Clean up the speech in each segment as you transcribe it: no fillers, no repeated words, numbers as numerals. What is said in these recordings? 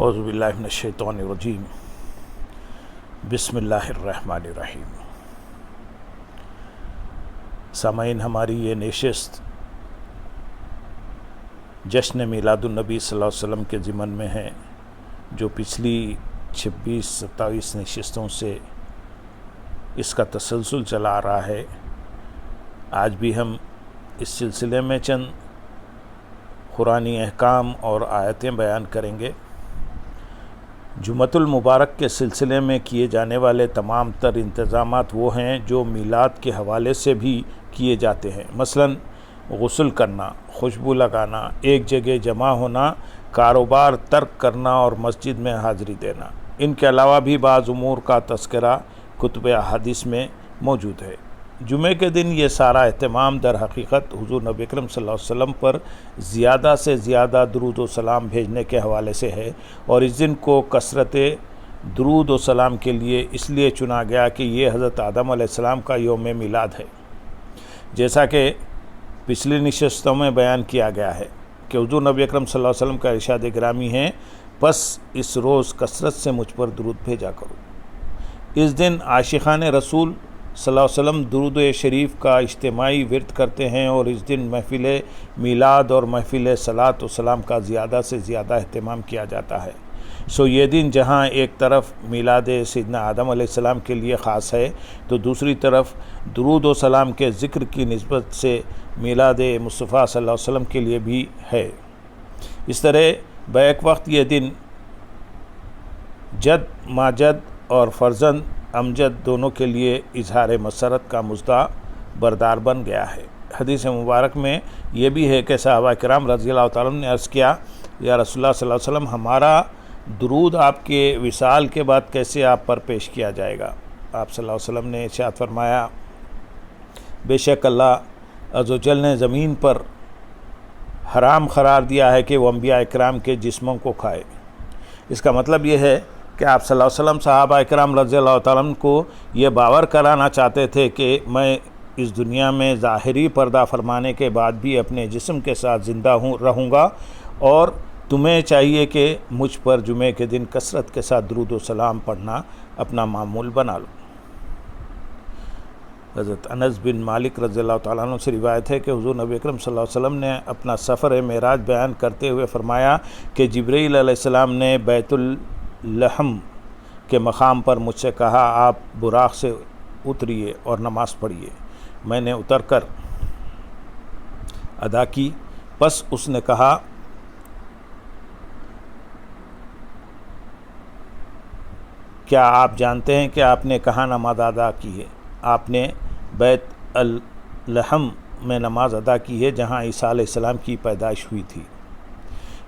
اعوذ باللہ من الشیطان الرجیم بسم اللہ الرحمن الرحیم۔ سامعین، ہماری یہ نشست جشن میلاد النبی صلی اللہ علیہ وسلم کے ضمن میں ہے، جو پچھلی 26-27 نشستوں سے اس کا تسلسل چلا آ رہا ہے۔ آج بھی ہم اس سلسلے میں چند قرآنی احکام اور آیتیں بیان کریں گے۔ جمعۃ المبارک کے سلسلے میں کیے جانے والے تمام تر انتظامات وہ ہیں جو میلاد کے حوالے سے بھی کیے جاتے ہیں، مثلاً غسل کرنا، خوشبو لگانا، ایک جگہ جمع ہونا، کاروبار ترک کرنا اور مسجد میں حاضری دینا۔ ان کے علاوہ بھی بعض امور کا تذکرہ کتب احادیث میں موجود ہے۔ جمعے کے دن یہ سارا اہتمام در حقیقت حضور نبی اکرم صلی اللہ علیہ وسلم پر زیادہ سے زیادہ درود و سلام بھیجنے کے حوالے سے ہے، اور اس دن کو کثرت درود و سلام کے لیے اس لیے چنا گیا کہ یہ حضرت آدم علیہ السلام کا یوم میلاد ہے۔ جیسا کہ پچھلی نشستوں میں بیان کیا گیا ہے کہ حضور نبی اکرم صلی اللہ علیہ وسلم کا ارشاد گرامی ہے، پس اس روز کثرت سے مجھ پر درود بھیجا کرو۔ اس دن عاشقان رسول صلی اللہ علیہ وسلم درود شریف کا اجتماعی ورد کرتے ہیں، اور اس دن محفل میلاد اور محفل صلاۃ و سلام کا زیادہ سے زیادہ اہتمام کیا جاتا ہے۔ یہ دن جہاں ایک طرف میلاد سیدنا آدم علیہ السلام کے لیے خاص ہے، تو دوسری طرف درود و سلام کے ذکر کی نسبت سے میلاد مصطفیٰ صلی اللہ علیہ وسلم کے لیے بھی ہے۔ اس طرح بیک وقت یہ دن جد ماجد اور فرزند امجد دونوں کے لیے اظہار مسرت کا مژدہ بردار بن گیا ہے۔ حدیث مبارک میں یہ بھی ہے کہ صحابہ کرام رضی اللہ تعالیٰ عنہ نے عرض کیا، یا رسول اللہ صلی اللہ علیہ وسلم، ہمارا درود آپ کے وصال کے بعد کیسے آپ پر پیش کیا جائے گا؟ آپ صلی اللہ علیہ وسلم نے ارشاد فرمایا، بے شک اللہ عز و جل نے زمین پر حرام قرار دیا ہے کہ وہ انبیاء اکرام کے جسموں کو کھائے۔ اس کا مطلب یہ ہے کہ آپ صلی اللہ علیہ وسلم صحابہ اکرام رضی اللہ تعالیٰ عنہ کو یہ باور کرانا چاہتے تھے کہ میں اس دنیا میں ظاہری پردہ فرمانے کے بعد بھی اپنے جسم کے ساتھ زندہ رہوں گا، اور تمہیں چاہیے کہ مجھ پر جمعے کے دن کثرت کے ساتھ درود و سلام پڑھنا اپنا معمول بنا لو۔ حضرت انس بن مالک رضی اللہ تعالیٰ عنہ سے روایت ہے کہ حضور نبی اکرم صلی اللہ علیہ وسلم نے اپنا سفر معراج بیان کرتے ہوئے فرمایا کہ جبرائیل علیہ السلام نے بیت الحم کے مقام پر مجھ سے کہا، آپ براق سے اتریے اور نماز پڑھیے۔ میں نے اتر کر ادا کی، پس اس نے کہا، کیا آپ جانتے ہیں کہ آپ نے کہاں نماز ادا کی ہے؟ آپ نے بیت الحم میں نماز ادا کی ہے، جہاں عیسیٰ علیہ السلام کی پیدائش ہوئی تھی۔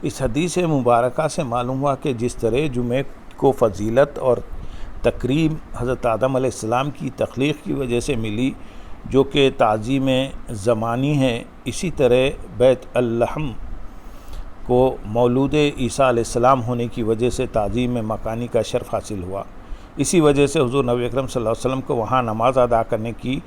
اس حدیث مبارکہ سے معلوم ہوا کہ جس طرح جمعے کو فضیلت اور تکریم حضرت آدم علیہ السلام کی تخلیق کی وجہ سے ملی، جو کہ تعظیم زمانی ہے، اسی طرح بیت الحم کو مولود عیسیٰ علیہ السلام ہونے کی وجہ سے تعظیم مکانی کا شرف حاصل ہوا۔ اسی وجہ سے حضور نبی اکرم صلی اللہ علیہ وسلم کو وہاں نماز ادا کرنے کی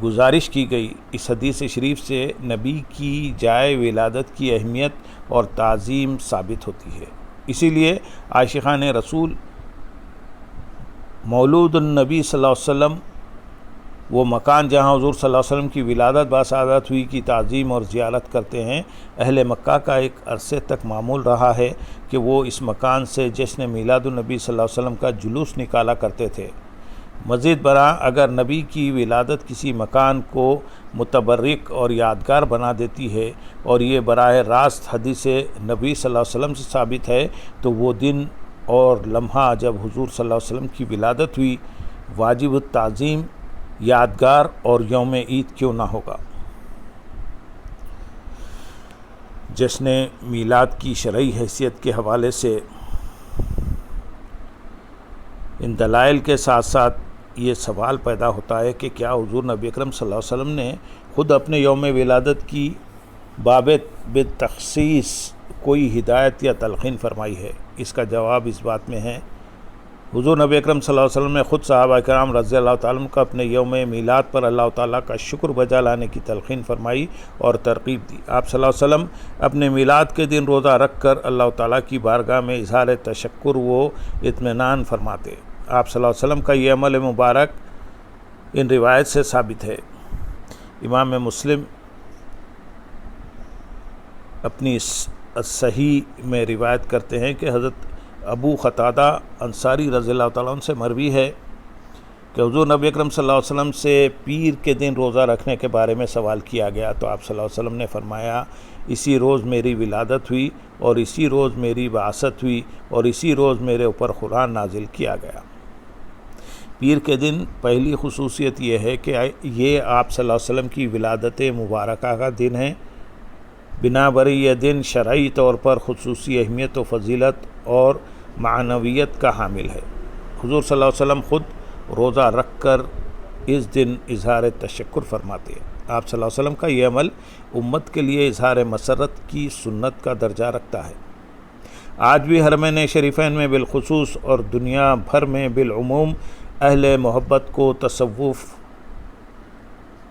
گزارش کی گئی۔ اس حدیث شریف سے نبی کی جائے ولادت کی اہمیت اور تعظیم ثابت ہوتی ہے۔ اسی لیے عاشقان رسول مولود النبی صلی اللہ علیہ وسلم، وہ مکان جہاں حضور صلی اللہ علیہ وسلم کی ولادت باسعادت ہوئی، کی تعظیم اور زیارت کرتے ہیں۔ اہل مکہ کا ایک عرصے تک معمول رہا ہے کہ وہ اس مکان سے جشن میلاد النبی صلی اللہ علیہ وسلم کا جلوس نکالا کرتے تھے۔ مزید برآں اگر نبی کی ولادت کسی مکان کو متبرک اور یادگار بنا دیتی ہے، اور یہ براہ راست حدیث نبی صلی اللہ علیہ وسلم سے ثابت ہے، تو وہ دن اور لمحہ جب حضور صلی اللہ علیہ وسلم کی ولادت ہوئی واجب التعظیم، یادگار اور یوم عید کیوں نہ ہوگا؟ جشن میلاد کی شرعی حیثیت کے حوالے سے ان دلائل کے ساتھ ساتھ یہ سوال پیدا ہوتا ہے کہ کیا حضور نبی اکرم صلی اللہ علیہ وسلم نے خود اپنے یوم ولادت کی بابت بالتخصیص کوئی ہدایت یا تلقین فرمائی ہے؟ اس کا جواب اس بات میں ہے حضور نبی اکرم صلی اللہ علیہ وسلم نے خود صحابہ کرام رضی اللہ تعالیٰ عنہ کو اپنے یوم میلاد پر اللہ تعالیٰ کا شکر بجا لانے کی تلقین فرمائی اور ترغیب دی۔ آپ صلی اللہ علیہ وسلم اپنے میلاد کے دن روزہ رکھ کر اللہ تعالیٰ کی بارگاہ میں اظہار تشکر و اطمینان فرماتے۔ آپ صلی اللہ علیہ وسلم کا یہ عمل مبارک ان روایت سے ثابت ہے۔ امام مسلم اپنی صحیح میں روایت کرتے ہیں کہ حضرت ابو قتادہ انصاری رضی اللہ تعالیٰ عنہ سے مروی ہے کہ حضور نبی اکرم صلی اللہ علیہ وسلم سے پیر کے دن روزہ رکھنے کے بارے میں سوال کیا گیا تو آپ صلی اللہ علیہ وسلم نے فرمایا، اسی روز میری ولادت ہوئی اور اسی روز میری بعثت ہوئی اور اسی روز میرے اوپر قرآن نازل کیا گیا۔ پیر کے دن پہلی خصوصیت یہ ہے کہ یہ آپ صلی اللہ علیہ وسلم کی ولادت مبارکہ کا دن ہے۔ بنا بر یہ دن شرعی طور پر خصوصی اہمیت و فضیلت اور معنویت کا حامل ہے۔ حضور صلی اللہ علیہ وسلم خود روزہ رکھ کر اس دن اظہار تشکر فرماتے ہیں۔ آپ صلی اللہ علیہ وسلم کا یہ عمل امت کے لیے اظہار مسرت کی سنت کا درجہ رکھتا ہے۔ آج بھی حرمین شریفین میں بالخصوص اور دنیا بھر میں بالعموم اہل محبت کو تصوف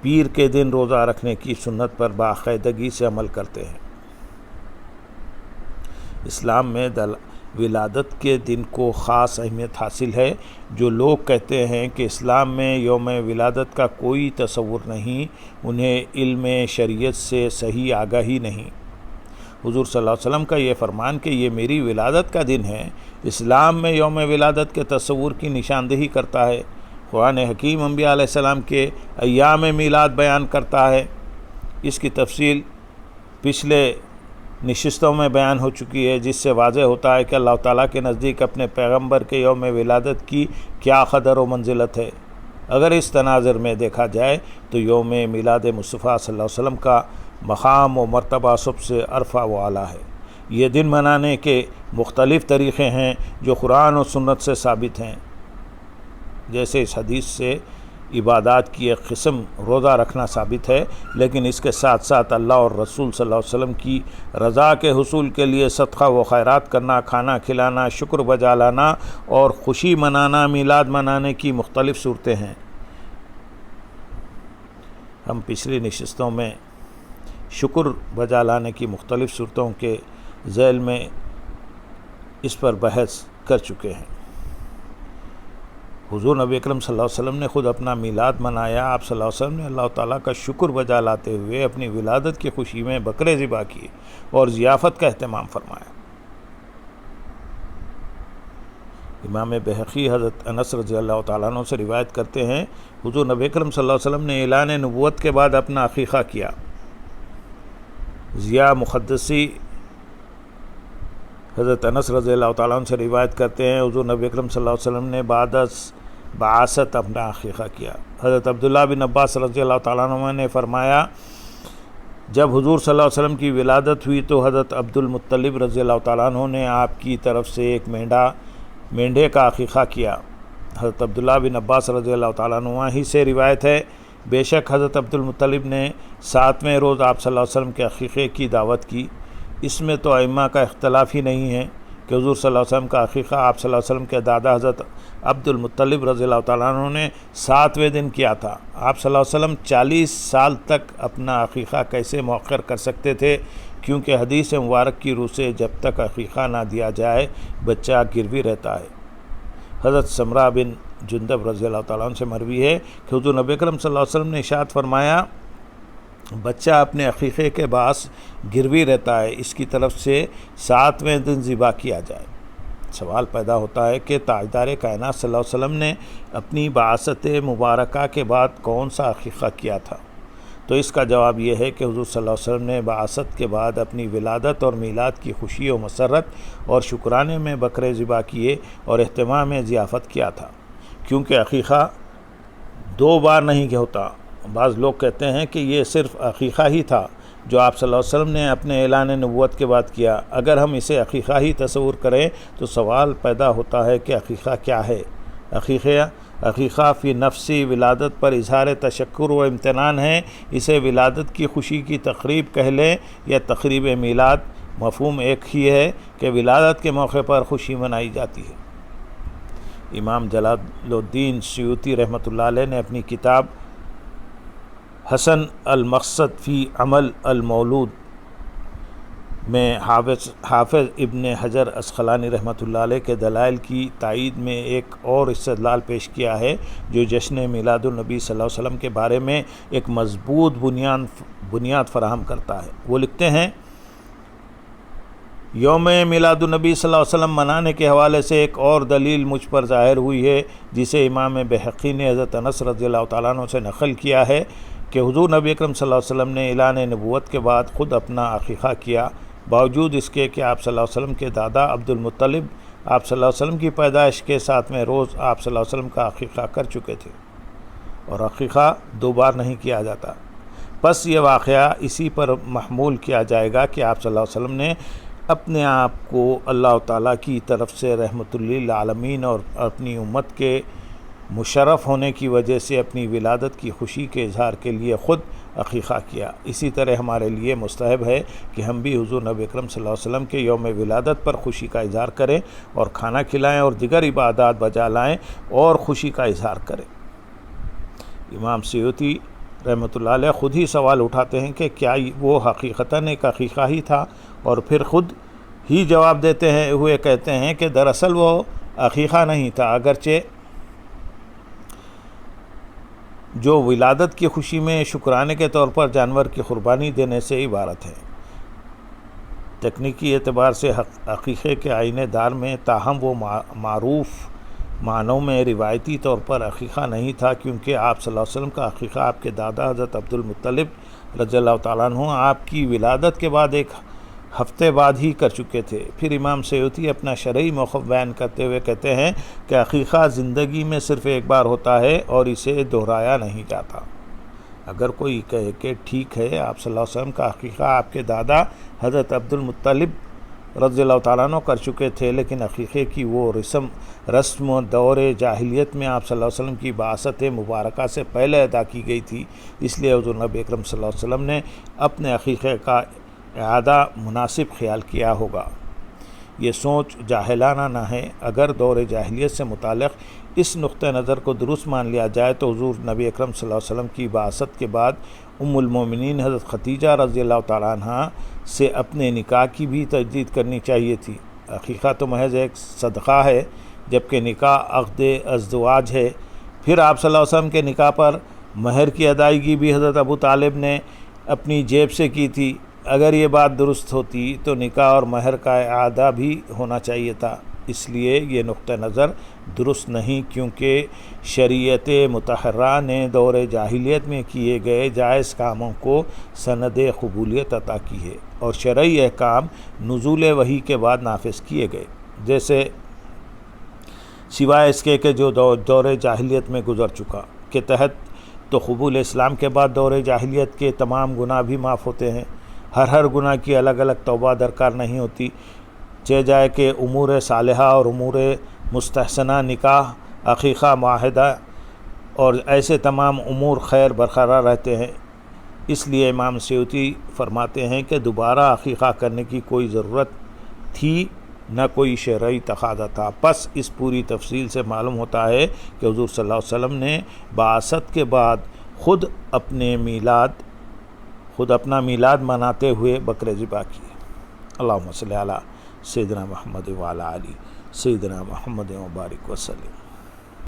پیر کے دن روزہ رکھنے کی سنت پر باقاعدگی سے عمل کرتے ہیں۔ اسلام میں ولادت کے دن کو خاص اہمیت حاصل ہے۔ جو لوگ کہتے ہیں کہ اسلام میں یوم ولادت کا کوئی تصور نہیں، انہیں علم شریعت سے صحیح آگاہی نہیں۔ حضور صلی اللہ علیہ وسلم کا یہ فرمان کہ یہ میری ولادت کا دن ہے، اسلام میں یوم ولادت کے تصور کی نشاندہی کرتا ہے۔ قرآن حکیم انبیاء علیہ السلام کے ایام میلاد بیان کرتا ہے۔ اس کی تفصیل پچھلے نشستوں میں بیان ہو چکی ہے، جس سے واضح ہوتا ہے کہ اللہ تعالیٰ کے نزدیک اپنے پیغمبر کے یوم ولادت کی کیا قدر و منزلت ہے۔ اگر اس تناظر میں دیکھا جائے تو یوم میلاد مصطفیٰ صلی اللہ علیہ وسلم کا مقام و مرتبہ سب سے عرفہ و اعلیٰ ہے۔ یہ دن منانے کے مختلف طریقے ہیں جو قرآن و سنت سے ثابت ہیں، جیسے اس حدیث سے عبادات کی ایک قسم روزہ رکھنا ثابت ہے، لیکن اس کے ساتھ ساتھ اللہ اور رسول صلی اللہ علیہ وسلم کی رضا کے حصول کے لیے صدقہ و خیرات کرنا، کھانا کھلانا، شکر بجا لانا اور خوشی منانا میلاد منانے کی مختلف صورتیں ہیں۔ ہم پچھلی نشستوں میں شکر بجا لانے کی مختلف صورتوں کے ذیل میں اس پر بحث کر چکے ہیں۔ حضور نبی اکرم صلی اللہ علیہ وسلم نے خود اپنا میلاد منایا۔ آپ صلی اللہ علیہ وسلم نے اللہ تعالیٰ کا شکر بجا لاتے ہوئے اپنی ولادت کی خوشی میں بکرے ذبح کیے اور ضیافت کا اہتمام فرمایا۔ امام بہقی حضرت انس رضی اللہ تعالیٰ عنہ سے روایت کرتے ہیں، حضور نبی اکرم صلی اللہ علیہ وسلم نے اعلان نبوت کے بعد اپنا عقیقہ کیا۔ ضیاء مقدسی حضرت انس رضی اللہ تعالیٰ عنہ سے روایت کرتے ہیں، حضور نبی اکرم صلی اللہ علیہ وسلم نے بعد از بعثت اپنا عقیقہ کیا۔ حضرت عبداللہ بن عباس رضی اللہ تعالیٰ عنہ نے فرمایا، جب حضور صلی اللہ علیہ وسلم کی ولادت ہوئی تو حضرت عبد المطلب رضی اللہ تعالیٰ عنہ نے آپ کی طرف سے ایک مینڈھے کا عقیقہ کیا۔ حضرت عبداللہ بن عباس رضی اللہ تعالیٰ عنہ ہی سے روایت ہے، بے شک حضرت عبد المطلب نے 7ویں روز آپ صلی اللہ علیہ وسلم کے عقیقے کی دعوت کی۔ اس میں تو ائمہ کا اختلاف ہی نہیں ہے کہ حضور صلی اللہ علیہ وسلم کا عقیقہ آپ صلی اللہ علیہ وسلم کے دادا حضرت عبد المطلب رضی اللہ تعالیٰ عنہ نے 7ویں دن کیا تھا۔ آپ صلی اللہ علیہ وسلم 40 سال تک اپنا عقیقہ کیسے مؤخر کر سکتے تھے؟ کیونکہ حدیث مبارک کی روح سے جب تک عقیقہ نہ دیا جائے بچہ گروی رہتا ہے۔ حضرت سمرہ بن جندب رضی اللہ تعالیٰ عنہ سے مروی ہے کہ حضور نبی اکرم صلی اللہ علیہ وسلم نے ارشاد فرمایا، بچہ اپنے عقیقے کے باعث گروی رہتا ہے، اس کی طرف سے 7ویں دن ذبح کیا جائے۔ سوال پیدا ہوتا ہے کہ تاجدار کائنات صلی اللہ علیہ وسلم نے اپنی بعثت مبارکہ کے بعد کون سا عقیقہ کیا تھا؟ تو اس کا جواب یہ ہے کہ حضور صلی اللہ علیہ وسلم نے بعثت کے بعد اپنی ولادت اور میلاد کی خوشی و مسرت اور شکرانے میں بکرے ذبح کیے اور اہتمام ضیافت کیا تھا، کیونکہ عقیقہ 2 بار نہیں ہوتا۔ بعض لوگ کہتے ہیں کہ یہ صرف عقیقہ ہی تھا جو آپ صلی اللہ علیہ وسلم نے اپنے اعلان نبوت کے بعد کیا۔ اگر ہم اسے عقیقہ ہی تصور کریں تو سوال پیدا ہوتا ہے کہ عقیقہ کیا ہے؟ عقیقہ فی نفسی ولادت پر اظہار تشکر و امتنان ہے۔ اسے ولادت کی خوشی کی تقریب کہہ لیں یا تقریب میلاد، مفہوم ایک ہی ہے کہ ولادت کے موقع پر خوشی منائی جاتی ہے۔ امام جلال الدین سیوطی رحمۃ اللہ علیہ نے اپنی کتاب حسن المقصد فی عمل المولود میں حافظ ابن حجر عسقلانی رحمۃ اللہ علیہ کے دلائل کی تائید میں ایک اور استدلال پیش کیا ہے جو جشن میلاد النبی صلی اللہ علیہ وسلم کے بارے میں ایک مضبوط بنیاد فراہم کرتا ہے۔ وہ لکھتے ہیں، یوم میلاد النبی صلی اللہ علیہ وسلم منانے کے حوالے سے ایک اور دلیل مجھ پر ظاہر ہوئی ہے جسے امام بہقی نے حضرت انس رضی اللہ تعالیٰ عنہ سے نقل کیا ہے کہ حضور نبی اکرم صلی اللہ علیہ وسلم نے اعلان نبوت کے بعد خود اپنا عقیقہ کیا، باوجود اس کے کہ آپ صلی اللہ علیہ وسلم کے دادا عبد المطلب آپ صلی اللہ علیہ وسلم کی پیدائش کے 7ویں روز آپ صلی اللہ علیہ وسلم کا عقیقہ کر چکے تھے، اور عقیقہ 2 بار نہیں کیا جاتا۔ پس یہ واقعہ اسی پر محمول کیا جائے گا کہ آپ صلی اللہ علیہ وسلم نے اپنے آپ کو اللہ تعالیٰ کی طرف سے رحمت للعالمین اور اپنی امت کے مشرف ہونے کی وجہ سے اپنی ولادت کی خوشی کے اظہار کے لیے خود عقیقہ کیا۔ اسی طرح ہمارے لیے مستحب ہے کہ ہم بھی حضور نبی اکرم صلی اللہ علیہ وسلم کے یوم ولادت پر خوشی کا اظہار کریں اور کھانا کھلائیں اور دیگر عبادات بجا لائیں اور خوشی کا اظہار کریں۔ امام سیوطی رحمۃ اللہ علیہ خود ہی سوال اٹھاتے ہیں کہ کیا وہ حقیقتاً ایک عقیقہ ہی تھا، اور پھر خود ہی جواب دیتے ہوئے کہتے ہیں کہ دراصل وہ عقیقہ نہیں تھا، اگرچہ جو ولادت کی خوشی میں شکرانے کے طور پر جانور کی قربانی دینے سے عبارت ہے۔ تکنیکی اعتبار سے عقیقے کے آئینہ دار میں تاہم وہ معروف معنوں میں روایتی طور پر عقیقہ نہیں تھا، کیونکہ آپ صلی اللہ علیہ وسلم کا عقیقہ آپ کے دادا حضرت عبد المطلب رضی اللہ تعالیٰ عنہ آپ کی ولادت کے بعد 1 ہفتے بعد ہی کر چکے تھے۔ پھر امام سیوطی اپنا شرعی موقف بیان کرتے ہوئے کہتے ہیں کہ عقیقہ زندگی میں صرف ایک بار ہوتا ہے اور اسے دہرایا نہیں جاتا۔ اگر کوئی کہے کہ ٹھیک ہے آپ صلی اللہ علیہ وسلم کا عقیقہ آپ کے دادا حضرت عبد المطلب رضی اللہ تعالیٰ عنہ کر چکے تھے، لیکن عقیقے کی وہ رسم دور جاہلیت میں آپ صلی اللہ علیہ وسلم کی بعثت مبارکہ سے پہلے ادا کی گئی تھی، اس لیے حضور نبی اکرم صلی اللہ علیہ وسلم نے اپنے عقیقے کا اعادہ مناسب خیال کیا ہوگا۔ یہ سوچ جاہلانہ نہ ہے۔ اگر دور جاہلیت سے متعلق اس نقطہ نظر کو درست مان لیا جائے تو حضور نبی اکرم صلی اللہ علیہ وسلم کی بعثت کے بعد المومنین حضرت خدیجہ رضی اللہ تعالیٰ عنہ سے اپنے نکاح کی بھی تجدید کرنی چاہیے تھی۔ عقیقہ تو محض ایک صدقہ ہے، جبکہ نکاح عقد ازدواج ہے۔ پھر آپ صلی اللہ علیہ وسلم کے نکاح پر مہر کی ادائیگی بھی حضرت ابو طالب نے اپنی جیب سے کی تھی۔ اگر یہ بات درست ہوتی تو نکاح اور مہر کا اعادہ بھی ہونا چاہیے تھا۔ اس لیے یہ نقطہ نظر درست نہیں، کیونکہ شریعت مطہرہ نے دور جاہلیت میں کیے گئے جائز کاموں کو سند قبولیت عطا کی ہے، اور شرعی احکام نزول وحی کے بعد نافذ کیے گئے، جیسے سوائے اس کے کہ جو دور جاہلیت میں گزر چکا کے تحت تو قبول اسلام کے بعد دور جاہلیت کے تمام گناہ بھی معاف ہوتے ہیں۔ ہر گناہ کی الگ الگ توبہ درکار نہیں ہوتی، چہ جائے کہ امور صالحہ اور امور مستحسنہ، نکاح، عقیقہ، معاہدہ اور ایسے تمام امور خیر برقرار رہتے ہیں۔ اس لیے امام سیوطی فرماتے ہیں کہ دوبارہ عقیقہ کرنے کی کوئی ضرورت تھی نہ کوئی شرعی تقاضا تھا۔ پس اس پوری تفصیل سے معلوم ہوتا ہے کہ حضور صلی اللہ علیہ وسلم نے بعثت کے بعد خود اپنا میلاد مناتے ہوئے بکرے ذبح کیے۔ اللہم صلی علی سیدنا محمد وعلی آلہ سیدنا محمد وبارک وسلم۔